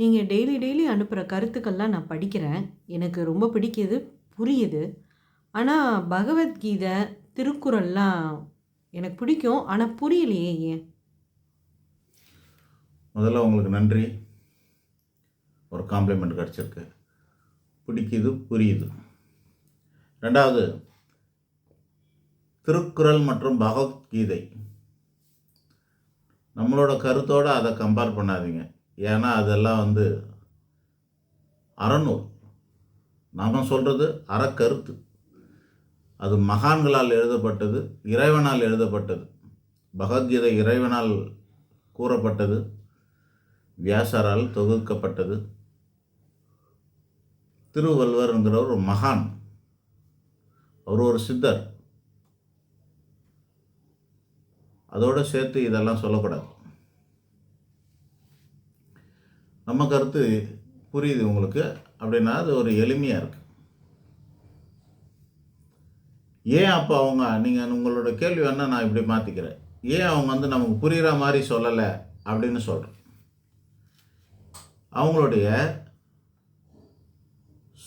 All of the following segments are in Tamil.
நீங்க டெய்லி டெய்லி அனுப்புற கருத்துக்கள்லாம் நான் படிக்கிறேன். எனக்கு ரொம்ப பிடிக்குது, புரியுது. ஆனா பகவத்கீதை, திருக்குறள்லாம் எனக்கு பிடிக்கும். ஆனா புரியலையே ஏன்? முதல்ல உங்களுக்கு நன்றி. ஒரு காம்ப்ளிமெண்ட் கிடச்சிருக்கு. பிடிக்குது, புரியுது. ரெண்டாவது, திருக்குறள் மற்றும் பகவத்கீதை நம்மளோட கருத்தோடு அதை கம்பேர் பண்ணாதீங்க. ஏன்னா அதெல்லாம் அறநூல். நாம் சொல்கிறது அறக்கருத்து. அது மகான்களால் எழுதப்பட்டது, இறைவனால் எழுதப்பட்டது. பகவத்கீதை இறைவனால் கூறப்பட்டது, வியாசரால் தொகுக்கப்பட்டது. திருவள்ளுவர்ங்கிற ஒரு மகான், அவர் ஒரு சித்தர். அதோடு சேர்த்து இதெல்லாம் சொல்லக்கூடாது. நம்ம கருத்து புரியுது உங்களுக்கு அப்படின்னா அது ஒரு எளிமையாக இருக்குது. ஏன் அப்போ நீங்கள் உங்களோட கேள்வி என்ன நான் இப்படி மாற்றிக்கிறேன், ஏன் அவங்க நமக்கு புரிகிற மாதிரி சொல்லலை அப்படின்னு சொல்கிறேன். அவங்களுடைய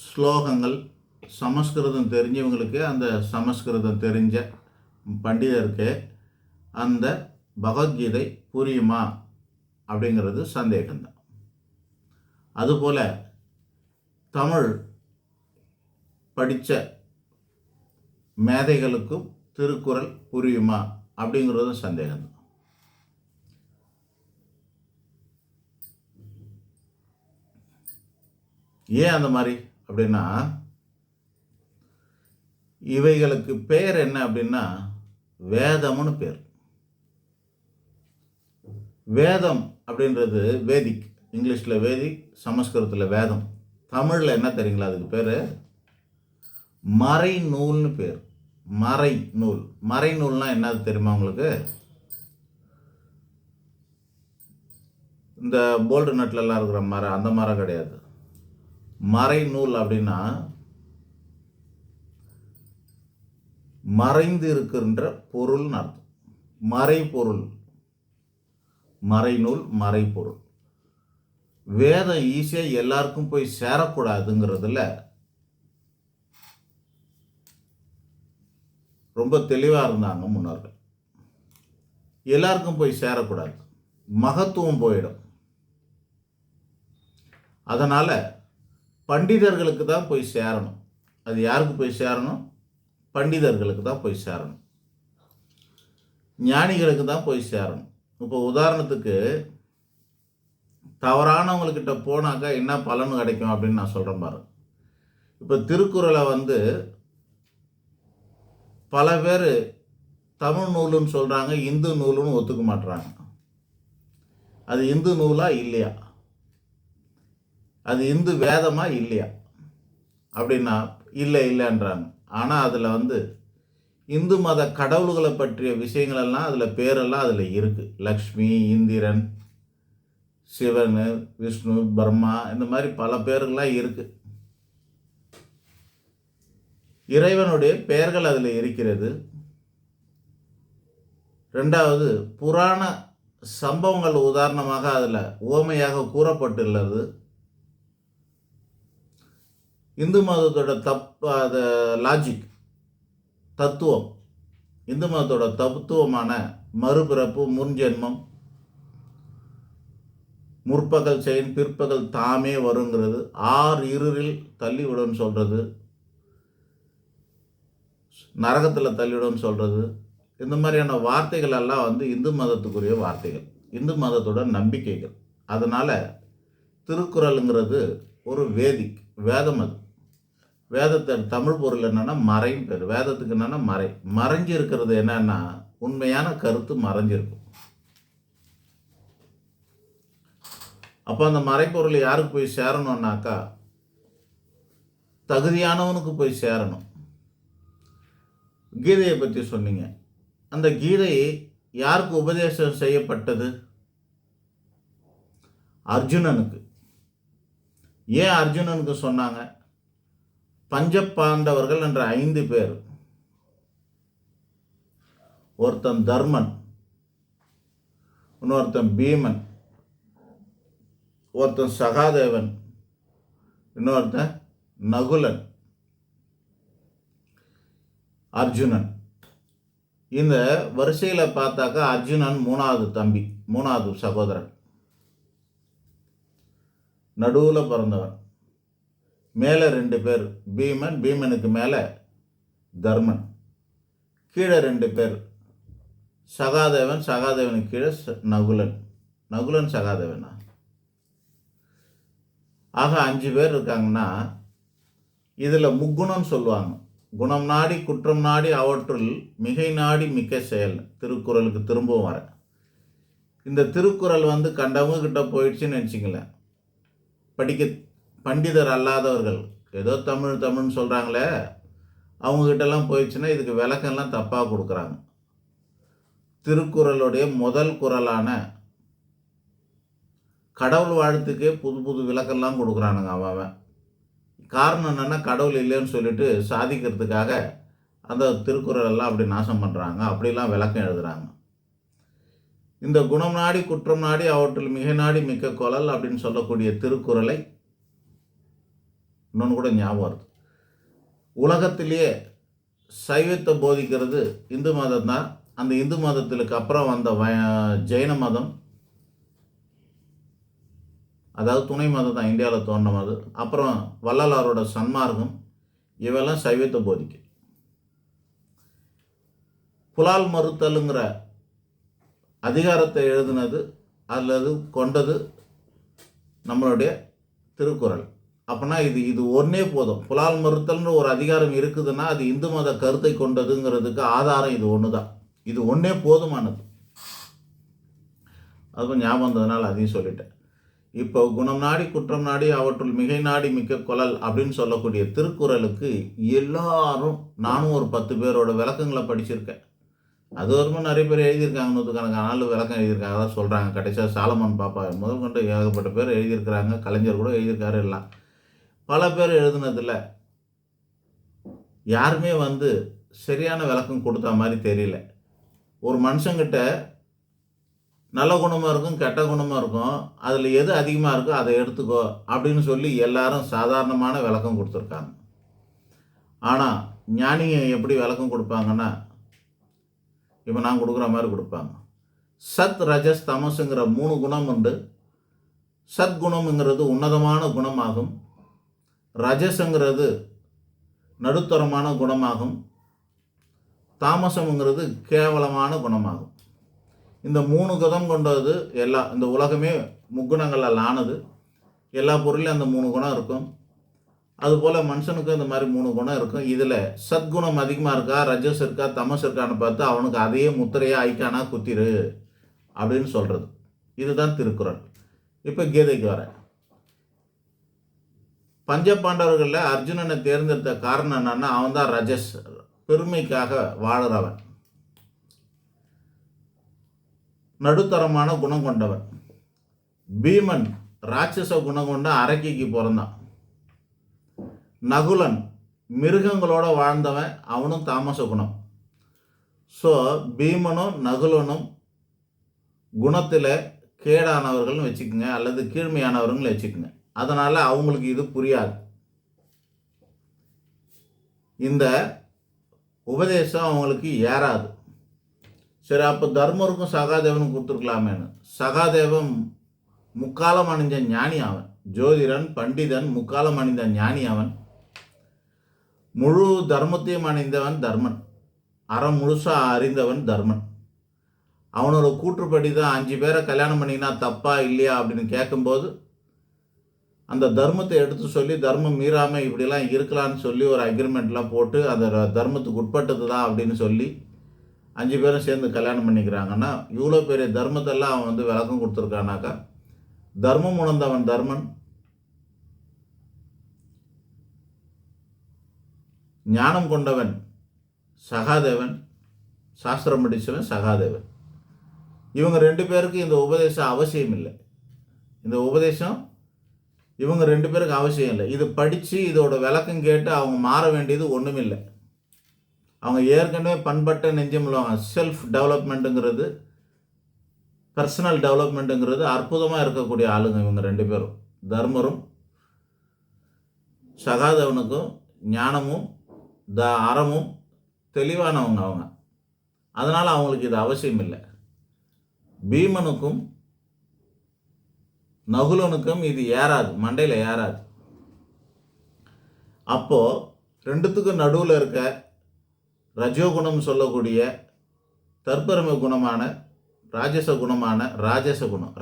ஸ்லோகங்கள் சமஸ்கிருதம் தெரிஞ்சவங்களுக்கு, அந்த சமஸ்கிருதம் தெரிஞ்ச பண்டிதருக்கு அந்த பகவத்கீதை புரியுமா அப்படிங்கிறது சந்தேகம்தான். அதுபோல் தமிழ் படித்த மேதைகளுக்கும் திருக்குறள் புரியுமா அப்படிங்கிறதும் சந்தேகம்தான். ஏன் அந்த மாதிரி அப்படின்னா, இவைகளுக்கு பேர் என்ன அப்படின்னா வேதம்னு பேர். வேதம் அப்படின்றது வேதிக், இங்கிலீஷில் வேதிக், சமஸ்கிருதத்தில் வேதம். தமிழில் என்ன தெரியுங்களா அதுக்கு பேர்? மறைநூல்னு பேர். மறைநூல். மறைநூல்னா என்னது தெரியுமா உங்களுக்கு? இந்த போல்டு நட்லெல்லாம் இருக்கிற மரம், அந்த மரம் கிடையாது. மறைநூல் அப்படின்னா மறைந்து இருக்கின்ற பொருள்னு அர்த்தம். மறைபொருள். மறைநூல், மறைபொருள். வேதம் ஈஸியாக எல்லாருக்கும் போய் சேரக்கூடாதுங்கிறதுல ரொம்ப தெளிவாக இருந்தாங்க முன்னோர்கள். எல்லாருக்கும் போய் சேரக்கூடாது, மகத்துவம் போயிடும். அதனால் பண்டிதர்களுக்கு தான் போய் சேரணும். அது யாருக்கு போய் சேரணும்? பண்டிதர்களுக்கு தான் போய் சேரணும், ஞானிகளுக்கு தான் போய் சேரணும். இப்போ உதாரணத்துக்கு தவறானவங்கக்கிட்ட போனாக்கா என்ன பலன் கிடைக்கும் அப்படின்னு நான் சொல்கிறேன் பாருங்க. இப்போ திருக்குறளை பல பேர் தமிழ் நூலுன்னு சொல்கிறாங்க, இந்து நூலுன்னு ஒத்துக்க மாட்டுறாங்க. அது இந்து நூலா இல்லையா? அது இந்து வேதமா இல்லையா அப்படின்னா இல்லைன்றாங்க. ஆனால் அதில் இந்து மத கடவுள்களை பற்றிய விஷயங்களெல்லாம் அதில் பேரெல்லாம் அதில் இருக்குது. லக்ஷ்மி, இந்திரன், சிவன், விஷ்ணு, பிரம்மா, இந்த மாதிரி பல பேர்கள்லாம் இருக்குது. இறைவனுடைய பெயர்கள் அதில் இருக்கிறது. ரெண்டாவது, புராண சம்பவங்கள் உதாரணமாக அதில் உவமையாக கூறப்பட்டுள்ளது. இந்து மதத்தோட லாஜிக், தத்துவம், இந்து மதத்தோட தத்துவமான மறுபிறப்பு, முன்ஜென்மம், முற்பகல் செயின் பிற்பகல் தாமே வருங்கிறது, இருளில் தள்ளிவிடும்னு சொல்கிறது, நரகத்தில் தள்ளிவிடும்னு சொல்கிறது, இந்த மாதிரியான வார்த்தைகள் எல்லாம் இந்து மதத்துக்குரிய வார்த்தைகள், இந்து மதத்தோட நம்பிக்கைகள். அதனால் திருக்குறளுங்கிறது ஒரு வேதிக், வேதம். அது வேதத்தை தமிழ் பொருள் என்னென்னா மறைன்னு பேர். வேதத்துக்கு என்னென்னா மறை. மறைஞ்சு இருக்கிறது என்னன்னா உண்மையான கருத்து மறைஞ்சிருக்கும். அப்போ அந்த மறைப்பொருள் யாருக்கு போய் சேரணும்னாக்கா தகுதியானவனுக்கு போய் சேரணும். கீதையை பற்றி சொன்னீங்க. அந்த கீதை யாருக்கு உபதேசம் செய்யப்பட்டது? அர்ஜுனனுக்கு. ஏன் அர்ஜுனனுக்கு சொன்னாங்க? பஞ்ச பாண்டவர்கள் என்ற 5 பேர். ஒருத்தன் தர்மன், இன்னொருத்தன் பீமன், ஒருத்தன் சகாதேவன், இன்னொருத்தன் நகுலன், அர்ஜுனன். இந்த வரிசையில் பார்த்தாக்கா அர்ஜுனன் 3வது தம்பி, 3வது சகோதரன், நடுவில் பிறந்தவன். மேலே 2 பேர், பீமன், பீமனுக்கு மேலே தர்மன், கீழே 2 பேர், சகாதேவன், சகாதேவனுக்கு கீழே நகுலன், நகுலன் சகாதேவனா. ஆக 5 பேர் இருக்காங்கன்னா இதில் முக்குணம்னு சொல்லுவாங்க. குணம் நாடி குற்றம் நாடி அவற்றுள் மிகை நாடி மிக்க செயல். திருக்குறளுக்கு திரும்பவும் வர இந்த திருக்குறள் கண்டவங்க கிட்ட போயிடுச்சுன்னு நினச்சிங்களேன். படிக்க பண்டிதர் அல்லாதவர்கள் ஏதோ தமிழ் தமிழ்னு சொல்கிறாங்களே, அவங்கக்கிட்டலாம் போயிடுச்சுன்னா இதுக்கு விளக்கம்லாம் தப்பாக கொடுக்குறாங்க. திருக்குறளுடைய முதல் குறளான கடவுள் வாழ்த்துக்கே புது புது விளக்கம்லாம் கொடுக்குறானுங்க அவன். காரணம் என்னென்னா, கடவுள் இல்லைன்னு சொல்லிட்டு சாதிக்கிறதுக்காக அந்த திருக்குறளெல்லாம் அப்படி நாசம் பண்ணுறாங்க, அப்படிலாம் விளக்கம் எழுதுகிறாங்க. இந்த குணம் நாடி குற்றம் நாடி அவற்றில் மிக நாடி மிக்க கொளல் அப்படின்னு சொல்லக்கூடிய திருக்குறளை இன்னொன்று கூட ஞாபகம் வருது. உலகத்திலேயே சைவத்தை போதிக்கிறது இந்து மதம் தான். அந்த இந்து மதத்துக்கு அப்புறம் வந்த ஜெயின மதம், அதாவது துணை மதம் தான் இந்தியாவில் தோன்ற மதம். அப்புறம் வள்ளலாரோட சன்மார்க்கம், இவெல்லாம் சைவத்தை போதிக்க. புலால் மறுத்தலுங்கிற அதிகாரத்தை எழுதினது அல்லது கொண்டது நம்மளுடைய திருக்குறள். அப்படின்னா இது ஒன்றே போதும். புலால் மறுத்தல்ன்ற ஒரு அதிகாரம் இருக்குதுன்னா அது இந்து மத கருத்தை கொண்டதுங்கிறதுக்கு ஆதாரம் இது ஒன்று தான். இது ஒன்றே போதுமானது. அது ஞாபகம் வந்ததுனால அதையும் சொல்லிட்டேன். இப்போ குணம் நாடி குற்றம் நாடி அவற்றுள் மிகை நாடி மிக்க கொளல் அப்படின்னு சொல்லக்கூடிய திருக்குறளுக்கு எல்லாரும், நானும் ஒரு 10 பேரோட விளக்கங்களை படிச்சிருக்கேன். அது வரும்போது நிறைய பேர் எழுதியிருக்காங்க, 100கணக்கான ஆள் விளக்கம் எழுதியிருக்காங்க. அதான் சொல்கிறாங்க. கடைசியாக சாலமன் பாப்பா முதல் கொண்டு ஏகப்பட்ட பேர் எழுதியிருக்கிறாங்க. கலைஞர் கூட எழுதியிருக்காரு. எல்லாம் பல பேர் எழுதுனதில் யாருமே சரியான விளக்கம் கொடுத்த மாதிரி தெரியல. ஒரு மனுஷங்கிட்ட நல்ல குணமாக இருக்கும், கெட்ட குணமாக இருக்கும், அதில் எது அதிகமாக இருக்கோ அதை எடுத்துக்கோ அப்படின்னு சொல்லி எல்லாரும் சாதாரணமான விளக்கம் கொடுத்துருக்காங்க. ஆனால் ஞானிங்க எப்படி விளக்கம் கொடுப்பாங்கன்னா, இப்போ நான் கொடுக்குற மாதிரி கொடுப்பாங்க. சத் ரஜஸ் தமசுங்கிற 3 குணம் உண்டு. சத்குணம்ங்கிறது உன்னதமான குணமாகும், ரஜஸுங்கிறது நடுத்தரமான குணமாகும், தாமசம்ங்கிறது கேவலமான குணமாகும். இந்த 3 குணம் கொண்டது இந்த உலகமே முக்குணங்களால் ஆனது. எல்லா பொருளையும் அந்த 3 குணம் இருக்கும். அதுபோல் மனுஷனுக்கும் இந்த மாதிரி 3 குணம் இருக்கும். இதில் சத்குணம் அதிகமாக இருக்கா, ரஜஸ் இருக்கா, தமஸ் இருக்கான்னு பார்த்து அவனுக்கு அதையே முத்திரையாக ஐக்கானா குத்திரு அப்படின்னு சொல்கிறது. இதுதான் திருக்குறள். இப்போ கீதைக்கு வர பஞ்சபாண்டவர்களில் அர்ஜுனனை தேர்ந்தெடுத்த காரணம் என்னன்னா, அவன் தான் ரஜஸ், பெருமைக்காக வாழுறவன், நடுத்தரமான குணம் கொண்டவன். பீமன் ராட்சச குணம் கொண்ட அரக்கிக்கு பிறந்தான். நகுலன் மிருகங்களோட வாழ்ந்தவன், அவனும் தாமச குணம். ஸோ பீமனும் நகுலனும் குணத்தில் கேடானவர்கள்னு வச்சுக்கோங்க, அல்லது கீழ்மையானவர்கள்னு வச்சுக்கோங்க. அதனால் அவங்களுக்கு இது புரியாது. இந்த உபதேசம் அவங்களுக்கு ஏறாது. சரி, அப்போ தர்மருக்கும் சகாதேவனும் கொடுத்துருக்கலாமேனு. சகாதேவன் முக்காலம் அணிஞ்ச ஞானி அவன், ஜோதிடன், பண்டிதன், முக்காலம் அணிந்த ஞானி அவன். முழு தர்மத்தையும் அணிந்தவன் தர்மன், அறம் முழுசாக அறிந்தவன் தர்மன். அவனோட கூற்றுப்படி தான் 5 பேரை கல்யாணம் பண்ணினா தப்பா இல்லையா அப்படின்னு கேட்கும்போது அந்த தர்மத்தை எடுத்து சொல்லி, தர்மம் மீறாமல் இப்படிலாம் இருக்கலான்னு சொல்லி ஒரு அக்ரிமெண்ட்லாம் போட்டு அந்த தர்மத்துக்கு உட்பட்டது தான் அப்படின்னு சொல்லி 5 பேரும் சேர்ந்து கல்யாணம் பண்ணிக்கிறாங்கன்னா, இவ்வளோ பெரிய தர்மத்தெல்லாம் அவன் விளக்கம் கொடுத்துருக்கானாக்கா, தர்மம் உணர்ந்தவன் தர்மன், ஞானம் கொண்டவன் சகாதேவன், சாஸ்திரம் படித்தவன் சகாதேவன். இவங்க 2 பேருக்கு இந்த உபதேசம் அவசியம் இல்லை. இந்த உபதேசம் இவங்க 2 பேருக்கு அவசியம் இல்லை. இது படித்து இதோட விளக்கம் கேட்டு அவங்க மாற வேண்டியது ஒன்றும் இல்லை. அவங்க ஏற்கனவே பண்பட்ட நெஞ்சம் உள்ளவங்க. செல்ஃப் டெவலப்மெண்ட்டுங்கிறது பர்சனல் டெவலப்மெண்ட்டுங்கிறது அற்புதமாக இருக்கக்கூடிய ஆளுங்க இவங்க 2 பேரும். தர்மரும் சகாதேவனுக்கும் ஞானமும் அறமும் தெளிவானவங்க அவங்க. அதனால் அவங்களுக்கு இது அவசியம் இல்லை. பீமனுக்கும் நகுலனுக்கும் இது ஏறாது, மண்டையில் ஏறாது. அப்போது 2த்துக்கும் நடுவில் இருக்க ரஜோகுணம் சொல்லக்கூடிய தற்பெருமை குணமான ராஜச குணம்.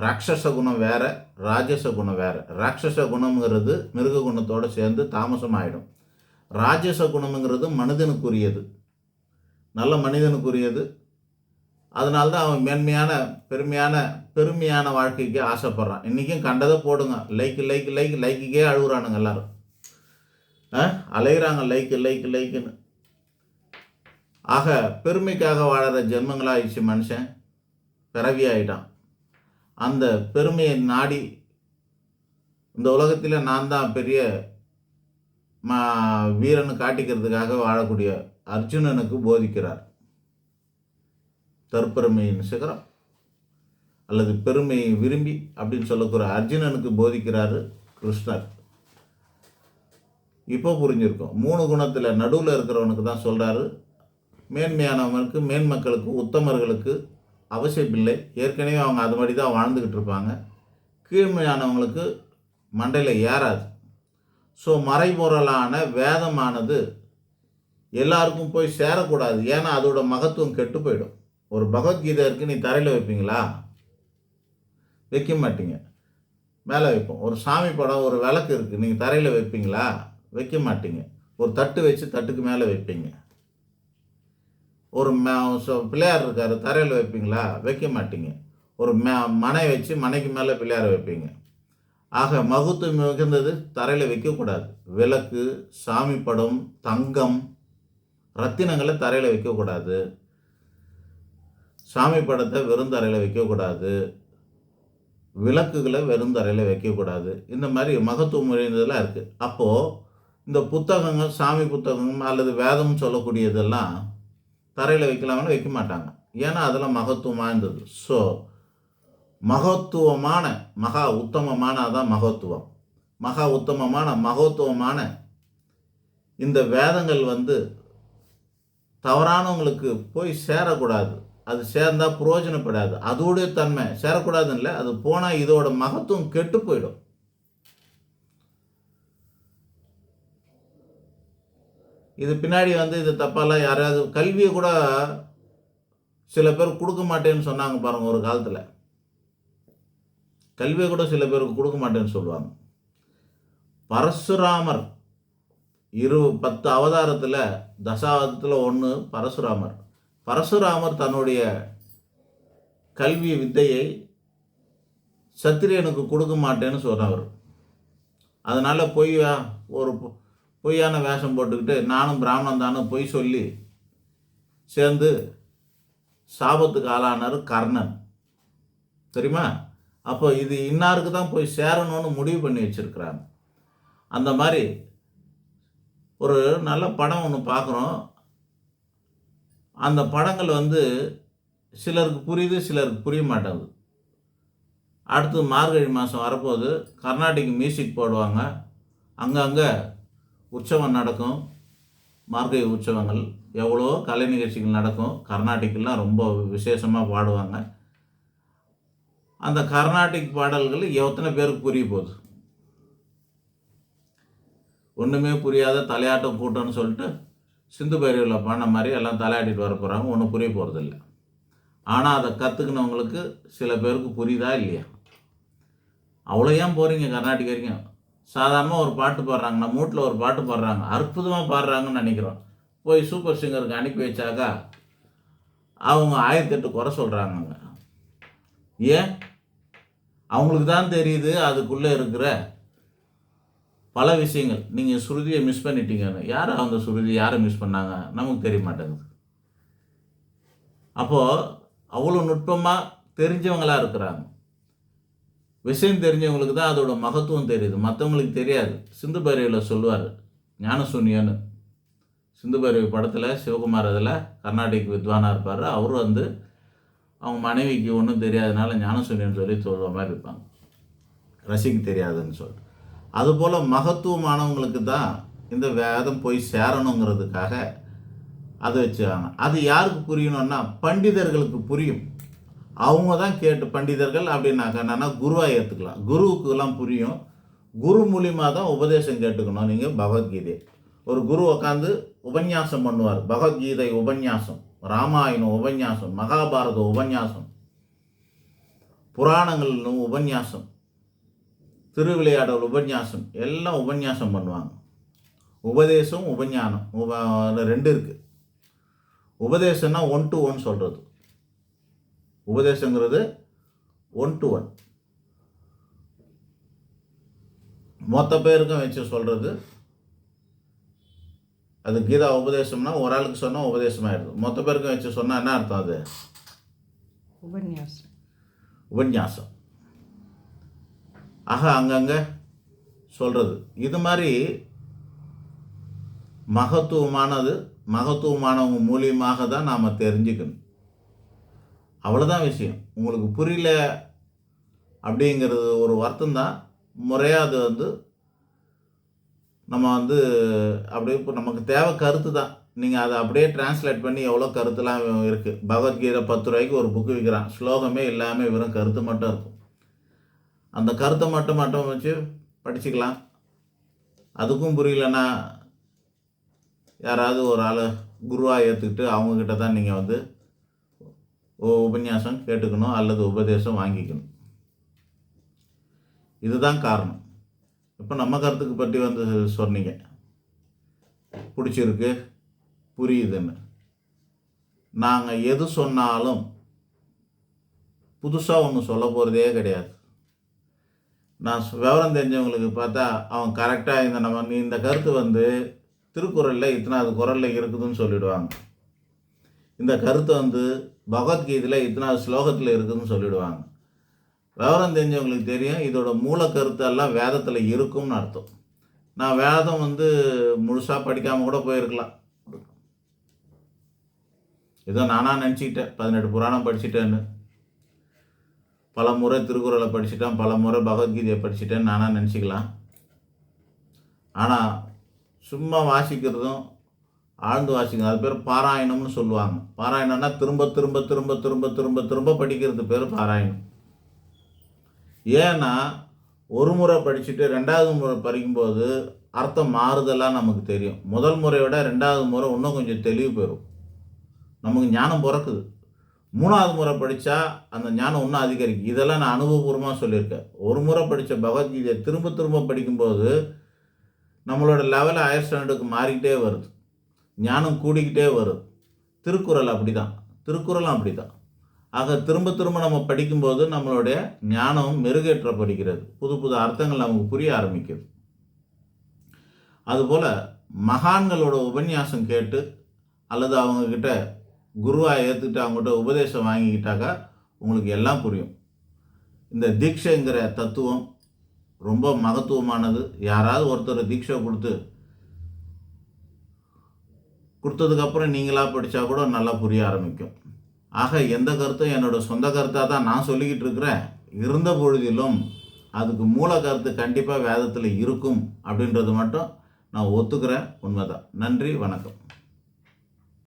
ராட்சச குணம் வேற, ராஜச குணம் வேற. ராட்சச குணம்ங்கிறது மிருக குணத்தோடு சேர்ந்து தாமசம் ஆகிடும். ராஜச குணம்ங்கிறது மனிதனுக்குரியது, நல்ல மனிதனுக்குரியது. அதனால்தான் அவன் மேன்மையான பெருமையான வாழ்க்கைக்கு ஆசைப்படுறான். இன்றைக்கும் கண்டதை போடுங்க, லைக்குக்கே அழுகுறானுங்க எல்லாரும். அலைகிறாங்க லைக்குன்னு. ஆக பெருமைக்காக வாழற ஜென்மங்களாகிடுச்சு மனுஷன், பிறவியாயிட்டான். அந்த பெருமையை நாடி இந்த உலகத்தில் நான் தான் பெரிய வீரன்னு காட்டிக்கிறதுக்காக வாழக்கூடிய அர்ஜுனனுக்கு போதிக்கிறார். தற்பெருமையின் சிகரம் அல்லது பெருமையை விரும்பி அப்படின்னு சொல்லக்கூற அர்ஜுனனுக்கு போதிக்கிறாரு கிருஷ்ணர். இப்போ புரிஞ்சிருக்கும். 3 குணத்தில் நடுவில் இருக்கிறவனுக்கு தான் சொல்கிறாரு, மேன்மையானவனுக்கு, மேன்மக்களுக்கு, உத்தமர்களுக்கு அவசியமில்லை. ஏற்கனவே அவங்க அது மாதிரி தான் வாழ்ந்துக்கிட்டு இருப்பாங்க. கீழ்மையானவங்களுக்கு மண்டையில் ஏறாது. ஸோ மறைபொருளான வேதமானது எல்லாருக்கும் போய் சேரக்கூடாது. ஏன்னா அதோட மகத்துவம் கெட்டு போயிடும். ஒரு பகவத்கீதை இருக்குது, நீ தரையில் வைப்பீங்களா? வைக்க மாட்டீங்க, மேலே வைப்போம். ஒரு சாமி படம், ஒரு விளக்கு இருக்குது, நீங்கள் தரையில் வைப்பீங்களா? வைக்க மாட்டீங்க. ஒரு தட்டு வச்சு தட்டுக்கு மேலே வைப்பீங்க. ஒரு பிள்ளையார் இருக்கார், தரையில் வைப்பீங்களா? வைக்க மாட்டீங்க. ஒரு மனை வச்சு மனைக்கு மேலே பிள்ளையாரை வைப்பீங்க. ஆக மகத்துவம் மிகுந்தது தரையில் வைக்கக்கூடாது. விளக்கு, சாமி படம், தங்கம், ரத்தினங்களை தரையில் வைக்கக்கூடாது. சாமி படத்தை வெறும் தரையில் வைக்கக்கூடாது. விளக்குகளை வெறும் தரையில் வைக்கக்கூடாது. இந்த மாதிரி மகத்துவம் நிறைந்ததெல்லாம் இருக்குது. அப்போது இந்த புத்தகங்கள், சாமி புத்தகங்கள் அல்லது வேதம் சொல்லக்கூடியதெல்லாம் தரையில் வைக்கலாம்னு வைக்க மாட்டாங்க. ஏன்னா அதெல்லாம் மகத்துவம் வாய்ந்தது. ஸோ மகத்துவமான மகா உத்தமமான அதான் மகத்துவம். மகா உத்தமமான மகத்துவமான இந்த வேதங்கள் தவறானவங்களுக்கு போய் சேரக்கூடாது. அது சேர்ந்தால் புரோஜனப்படாது. அதோடைய தன்மை சேரக்கூடாதுன்னு இல்லை, அது போனால் இதோட மகத்துவம் கெட்டு போயிடும். இது பின்னாடி இது தப்பாலாம் யாராவது கல்வியை கூட சில பேர் கொடுக்க மாட்டேன்னு சொன்னாங்க பாருங்கள். ஒரு காலத்தில் கல்வியை கூட சில பேருக்கு கொடுக்க மாட்டேன்னு சொல்லுவாங்க. பரசுராமர் 10 அவதாரத்தில் தசாவதாரத்தில் 1 பரசுராமர் தன்னுடைய கல்வி வித்தையை சத்திரியனுக்கு கொடுக்க மாட்டேன்னு சொன்னவர். அதனால் ஒரு பொய்யான வேஷம் போட்டுக்கிட்டு நானும் பிராமணன் தானே பொய் சொல்லி சேர்ந்து சாபத்துக்கு ஆளானார் கர்ணன். தெரியுமா? அப்போ இது இன்னாருக்கு தான் போய் சேரணும்னு முடிவு பண்ணி வச்சுருக்கிறாங்க. அந்த மாதிரி ஒரு நல்ல படம் ஒன்று பார்க்குறோம். அந்த படங்கள் சிலருக்கு புரியுது, சிலருக்கு புரிய மாட்டேங்குது. அடுத்து மார்கழி மாதம் வரப்போது கர்நாடிக் மியூசிக் போடுவாங்க. அங்கங்கே உற்சவம் நடக்கும். மார்கழி உற்சவங்கள் எவ்வளோ கலை நிகழ்ச்சிகள் நடக்கும். கர்நாடிக்கெல்லாம் ரொம்ப விசேஷமாக பாடுவாங்க. அந்த கர்நாடிக் பாடல்கள் எத்தனை பேருக்கு புரிய போகுது? ஒன்றுமே புரியாத தலையாட்டம் கூட்டம்னு சொல்லிட்டு சிந்து பைரவியில் பண்ண மாதிரி எல்லாம் தலையாட்டிட்டு வர போகிறாங்க. ஒன்றும் புரிய போகிறதில்ல. ஆனால் அதை கற்றுக்கினவங்களுக்கு சில பேருக்கு புரியுதா இல்லையா? அவ்வளோ ஏன் போகிறீங்க கர்நாடிக் வரைக்கும்? சாதாரணமாக ஒரு பாட்டு பாடுறாங்க, நம்ம வீட்டில் ஒரு பாட்டு பாடுறாங்க, அற்புதமாக பாடுறாங்கன்னு நினைக்கிறோம். போய் சூப்பர் சிங்கருக்கு அனுப்பி வச்சாக்கா அவங்க 1008 குறை சொல்கிறாங்கங்க. ஏன்? அவங்களுக்கு தான் தெரியுது அதுக்குள்ளே இருக்கிற பல விஷயங்கள். நீங்கள் சுருதியை மிஸ் பண்ணிட்டீங்கன்னு. யார் அந்த சுருதி யாரை மிஸ் பண்ணாங்க நமக்கு தெரிய மாட்டேங்குது. அப்போது அவ்வளோ நுட்பமாக தெரிஞ்சவங்களாக இருக்கிறாங்க. விஷயம் தெரிஞ்சவங்களுக்கு தான் அதோட மகத்துவம் தெரியுது, மற்றவங்களுக்கு தெரியாது. சிந்து பைரவியில் சொல்லுவார் ஞானசூன்யன்னு. சிந்து பைரவி படத்தில் சிவகுமார் அதில் கர்நாடிக் வித்வானாக இருப்பார். அவரும் அவங்க மனைவிக்கு ஒன்றும் தெரியாதனால ஞானசூன்யம்னு சொல்லி சொல்கிற மாதிரி இருப்பாங்க, ரசிக்க தெரியாதுன்னு சொல்லிட்டு. அதுபோல் மகத்துவமானவங்களுக்கு தான் இந்த வேதம் போய் சேரணுங்கிறதுக்காக அதை வச்சுக்காங்க. அது யாருக்கு புரியணும்னா பண்டிதர்களுக்கு புரியும். அவங்க தான் கேட்டு, பண்டிதர்கள் அப்படின்னாக்கா என்னன்னா குருவாக ஏற்றுக்கலாம், குருவுக்குலாம் புரியும். குரு மூலியமாக தான் உபதேசம் கேட்டுக்கணும். நீங்கள் பகவத்கீதை ஒரு குரு உட்காந்து உபன்யாசம் பண்ணுவார், பகவத்கீதை உபன்யாசம், ராமாயணம் உபன்யாசம், மகாபாரத உபன்யாசம், புராணங்கள் உபன்யாசம், திருவிளையாடல் உபன்யாசம், எல்லாம் உபன்யாசம் பண்ணுவாங்க. உபதேசம் உபஞானம் ரெண்டு இருக்குது. உபதேசம்னா 1 to 1 சொல்கிறது. உபதேசங்கிறது 1 to 1 மொத்த பேருக்கும் வச்சு சொல்கிறது. அது கீதா உபதேசம்னா ஒரு ஆளுக்கு சொன்னால் உபதேசமாகிடுது. மொத்த பேருக்கும் வச்சு சொன்னால் என்ன அர்த்தம்? அது உபன்யாசம். ஆக அங்கங்கே சொல்கிறது. இது மாதிரி மகத்துவமானவங்க மூலியமாக தான் நாம் தெரிஞ்சுக்கணும். அவ்வளோதான் விஷயம். உங்களுக்கு புரியல அப்படிங்கிறது ஒரு வருத்தம் தான். முறையாக அது நம்ம அப்படியே இப்போ நமக்கு தேவை கருத்து தான். நீங்கள் அதை அப்படியே டிரான்ஸ்லேட் பண்ணி எவ்வளோ கருத்துலாம் இருக்குது. பகவத்கீதை 10 ரூபாய்க்கு ஒரு புக்கு விற்கிறான், ஸ்லோகமே இல்லாமல் வெறும் கருத்து மட்டும் இருக்கும். அந்த கருத்தை மட்டும் வச்சு படிச்சுக்கலாம். அதுக்கும் புரியலன்னா யாராவது ஒரு ஆள் குருவாக ஏற்றுக்கிட்டு அவங்கக்கிட்ட தான் நீங்கள் உபன்யாசம் கேட்டுக்கணும் அல்லது உபதேசம் வாங்கிக்கணும். இதுதான் காரணம். இப்போ நம்ம கருத்துக்கு பற்றி சொன்னீங்க, பிடிச்சிருக்கு, புரியுதுன்னு. நாங்கள் எது சொன்னாலும் புதுசாக ஒன்று சொல்ல போகிறதே கிடையாது. நான் விவரம் தெரிஞ்சவங்களுக்கு பார்த்தா அவன் கரெக்டாக இந்த கருத்து திருக்குறளில் இத்தனாவது குறளில் இருக்குதுன்னு சொல்லிவிடுவாங்க. இந்த கருத்து பகவத்கீதையில் இத்தனாவது ஸ்லோகத்தில் இருக்குதுன்னு சொல்லிவிடுவாங்க. விவரம் தெரிஞ்சவங்களுக்கு தெரியும் இதோட மூல கருத்தெல்லாம் வேதத்தில் இருக்கும்னு அர்த்தம். நான் வேதம் முழுசாக படிக்காமல் கூட போயிருக்கலாம். ஏதோ நானாக நினச்சிக்கிட்டேன் 18 புராணம் படிச்சுட்டேன்னு, பல முறை திருக்குறளை படிச்சுட்டேன், பல முறை பகவத்கீதையை படிச்சுட்டேன்னு நானாக நினச்சிக்கலாம். ஆனால் சும்மா வாசிக்கிறதும் ஆழ்ந்து வாசிக்கிறது, அது பேர் பாராயணம்னு சொல்லுவாங்க. பாராயணம்னா திரும்ப திரும்ப திரும்ப திரும்ப திரும்ப திரும்ப படிக்கிறது பேர் பாராயணம். ஏன்னா ஒரு முறை படிச்சுட்டு 2வது முறை படிக்கும்போது அர்த்தம் மாறுதெல்லாம் நமக்கு தெரியும். முதல் முறையை விட 2வது முறை இன்னும் கொஞ்சம் தெளிவு பெறும், நமக்கு ஞானம் பிறக்குது. 3வது முறை படித்தா அந்த ஞானம் இன்னும் அதிகரிக்கும். இதெல்லாம் நான் அனுபவபூர்வமாக சொல்லியிருக்கேன். ஒரு முறை படித்த பகவத்கீதையை திரும்ப திரும்ப படிக்கும்போது நம்மளோட லெவலில் ஹையர் ஸ்டாண்டர்டுக்கு மாறிக்கிட்டே வருது, ஞானம் கூடிக்கிட்டே வருது. திருக்குறளும் அப்படி தான். ஆக திரும்ப திரும்ப நம்ம படிக்கும்போது நம்மளுடைய ஞானம் மெருகேற்றப்படுகிறது, புது புது அர்த்தங்கள் நமக்கு புரிய ஆரம்பிக்குது. அதுபோல் மகான்களோட உபன்யாசம் கேட்டு அல்லது அவங்கக்கிட்ட குருவாக ஏற்றுக்கிட்டு அவங்ககிட்ட உபதேசம் வாங்கிக்கிட்டாக்கா உங்களுக்கு எல்லாம் புரியும். இந்த தீட்சைங்கிற தத்துவம் ரொம்ப மகத்துவமானது. யாராவது ஒருத்தர் தீட்சை கொடுத்ததுக்கப்புறம் நீங்களாக படித்தா கூட நல்லா புரிய ஆரம்பிக்கும். ஆக எந்த கருத்தும் என்னோடய சொந்த கருத்தாக தான் நான் சொல்லிக்கிட்டு இருக்கிறேன். இருந்த பொழுதிலும் அதுக்கு மூல கருத்து கண்டிப்பாக வேதத்தில் இருக்கும் அப்படின்றது மட்டும் நான் ஒத்துக்கிறேன். உண்மைதான். நன்றி, வணக்கம்.